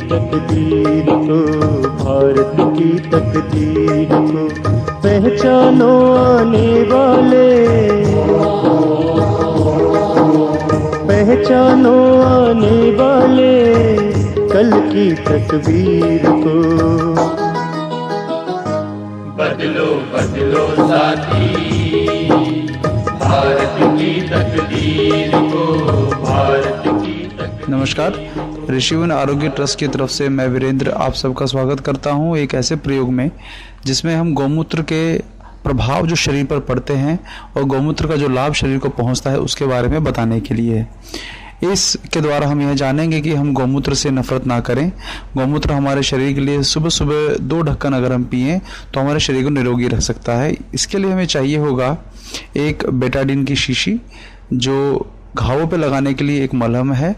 तकदीर को, भारत की तकदीर को पहचानो आने वाले, पहचानो आने वाले कल की तकदीर को। बदलो बदलो साथी भारत की तकदीर को, भारत की तकदीर। नमस्कार, ऋषिवन आरोग्य ट्रस्ट की तरफ से मैं वीरेंद्र आप सबका स्वागत करता हूं एक ऐसे प्रयोग में जिसमें हम गौमूत्र के प्रभाव जो शरीर पर पड़ते हैं और गौमूत्र का जो लाभ शरीर को पहुंचता है उसके बारे में बताने के लिए। इसके द्वारा हम यह जानेंगे कि हम गौमूत्र से नफरत ना करें। गौमूत्र हमारे शरीर के लिए सुबह सुबह 2 ढक्कन अगर हम पिएं तो हमारे शरीर को निरोगी रख सकता है। इसके लिए हमें चाहिए होगा एक बेटाडीन की शीशी, जो घावों पे लगाने के लिए एक मलहम है।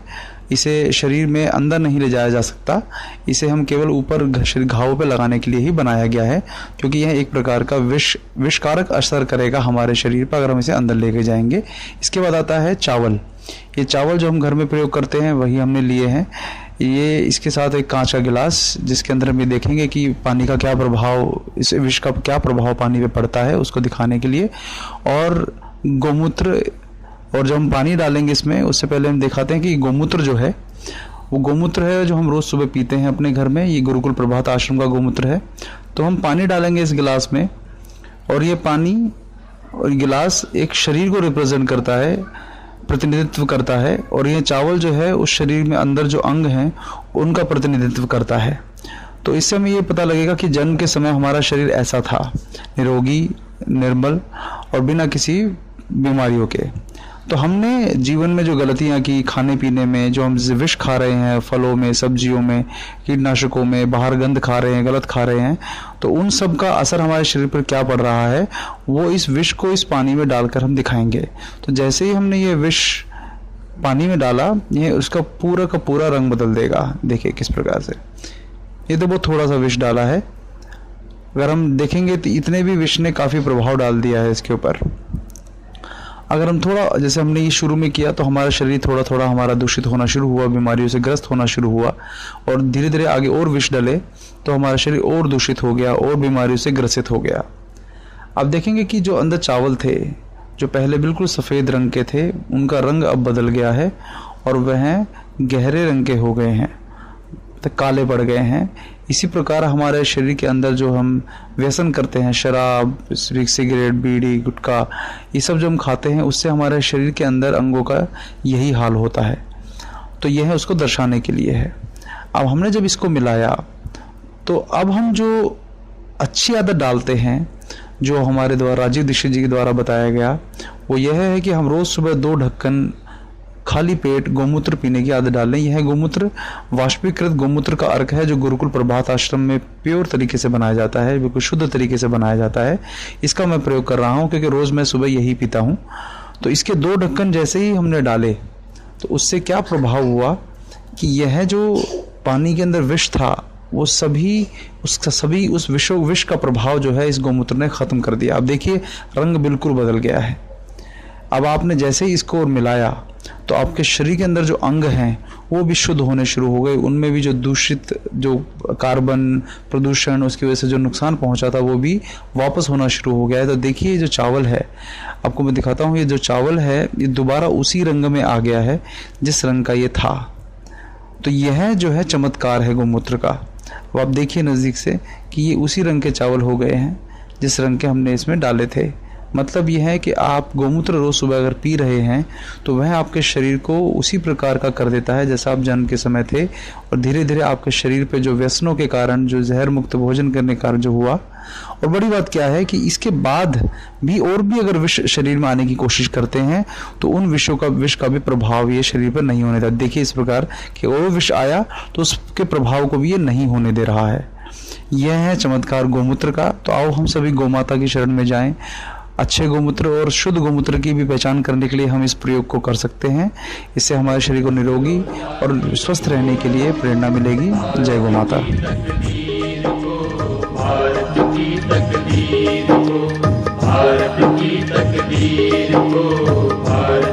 इसे शरीर में अंदर नहीं ले जाया जा सकता, इसे हम केवल ऊपर घावों पे लगाने के लिए ही बनाया गया है, क्योंकि यह एक प्रकार का विषकारक असर करेगा हमारे शरीर पर अगर हम इसे अंदर लेके जाएंगे। इसके बाद आता है चावल। ये चावल जो हम घर में प्रयोग करते हैं वही हमने लिए हैं। ये इसके साथ एक कांच का गिलास जिसके अंदर हम ये देखेंगे कि पानी का क्या प्रभाव, इस विष का क्या प्रभाव पानी पे पड़ता है उसको दिखाने के लिए। और गौमूत्र, और जब हम पानी डालेंगे इसमें उससे पहले हम दिखाते हैं कि गौमूत्र जो है वो गौमूत्र है जो हम रोज़ सुबह पीते हैं अपने घर में। ये गुरुकुल प्रभात आश्रम का गौमूत्र है। तो हम पानी डालेंगे इस गिलास में, और ये पानी और गिलास एक शरीर को रिप्रेजेंट करता है, प्रतिनिधित्व करता है। और ये चावल जो है उस शरीर में अंदर जो अंग हैं उनका प्रतिनिधित्व करता है। तो इससे हमें ये पता लगेगा कि जन्म के समय हमारा शरीर ऐसा था, निरोगी, निर्मल और बिना किसी बीमारियों के। तो हमने जीवन में जो गलतियां की खाने पीने में, जो हम विष खा रहे हैं फलों में, सब्जियों में, कीटनाशकों में, बाहर गंद खा रहे हैं, गलत खा रहे हैं, तो उन सब का असर हमारे शरीर पर क्या पड़ रहा है वो इस विष को इस पानी में डालकर हम दिखाएंगे। तो जैसे ही हमने ये विष पानी में डाला, ये उसका पूरा का पूरा रंग बदल देगा। देखिए किस प्रकार से। ये तो बहुत थोड़ा सा विष डाला है, अगर हम देखेंगे तो इतने भी विष ने काफ़ी प्रभाव डाल दिया है इसके ऊपर। अगर हम थोड़ा, जैसे हमने ये शुरू में किया तो हमारा शरीर थोड़ा थोड़ा हमारा दूषित होना शुरू हुआ, बीमारियों से ग्रस्त होना शुरू हुआ, और धीरे धीरे आगे और विष डले तो हमारा शरीर और दूषित हो गया और बीमारियों से ग्रसित हो गया। अब देखेंगे कि जो अंदर चावल थे जो पहले बिल्कुल सफ़ेद रंग के थे, उनका रंग अब बदल गया है और वह गहरे रंग के हो गए हैं, तो काले पड़ गए हैं। इसी प्रकार हमारे शरीर के अंदर जो हम व्यसन करते हैं, शराब, सिगरेट, बीड़ी, गुटखा, ये सब जो हम खाते हैं उससे हमारे शरीर के अंदर अंगों का यही हाल होता है। तो यह उसको दर्शाने के लिए है। अब हमने जब इसको मिलाया तो अब हम जो अच्छी आदत डालते हैं, जो हमारे द्वारा राजीव दीक्षित जी के द्वारा बताया गया, वो यह है कि हम रोज़ सुबह 2 ढक्कन खाली पेट गौमूत्र पीने की आदत डालें। यह गौमूत्र वाष्पीकृत गौमूत्र का अर्क है जो गुरुकुल प्रभात आश्रम में प्योर तरीके से बनाया जाता है, बिल्कुल शुद्ध तरीके से बनाया जाता है। इसका मैं प्रयोग कर रहा हूँ क्योंकि रोज़ मैं सुबह यही पीता हूँ। तो इसके 2 ढक्कन जैसे ही हमने डाले तो उससे क्या प्रभाव हुआ कि यह जो पानी के अंदर विष था वो सभी उस विष का प्रभाव जो है इस गौमूत्र ने ख़त्म कर दिया। अब देखिए रंग बिल्कुल बदल गया है। अब आपने जैसे ही इसको मिलाया तो आपके शरीर के अंदर जो अंग हैं वो भी शुद्ध होने शुरू हो गए। उनमें भी जो दूषित, जो कार्बन प्रदूषण, उसकी वजह से जो नुकसान पहुंचा था वो भी वापस होना शुरू हो गया है। तो देखिए जो चावल है, आपको मैं दिखाता हूँ, ये जो चावल है ये दोबारा उसी रंग में आ गया है जिस रंग का ये था। तो यह जो है चमत्कार है गौमूत्र का। अब आप देखिए नज़दीक से कि ये उसी रंग के चावल हो गए हैं जिस रंग के हमने इसमें डाले थे। मतलब यह है कि आप गौमूत्र रोज़ सुबह अगर पी रहे हैं तो वह आपके शरीर को उसी प्रकार का कर देता है जैसा आप जन्म के समय थे। और धीरे धीरे आपके शरीर पे जो व्यसनों के कारण, जो जहर मुक्त भोजन करने के कारण जो हुआ, और बड़ी बात क्या है कि इसके बाद भी और भी अगर विष शरीर में आने की कोशिश करते हैं तो उन विष का भी प्रभाव ये शरीर पर नहीं होने देता। देखिए इस प्रकार कि और विष आया तो उसके प्रभाव को भी ये नहीं होने दे रहा है। यह है चमत्कार गौमूत्र का। तो आओ हम सभी गौमाता की शरण में जाएं। अच्छे गौमूत्र और शुद्ध गौमूत्र की भी पहचान करने के लिए हम इस प्रयोग को कर सकते हैं। इससे हमारे शरीर को निरोगी और स्वस्थ रहने के लिए प्रेरणा मिलेगी। जय गौ माता। भारत की तकदीर को, भारत की तकदीर को, भारत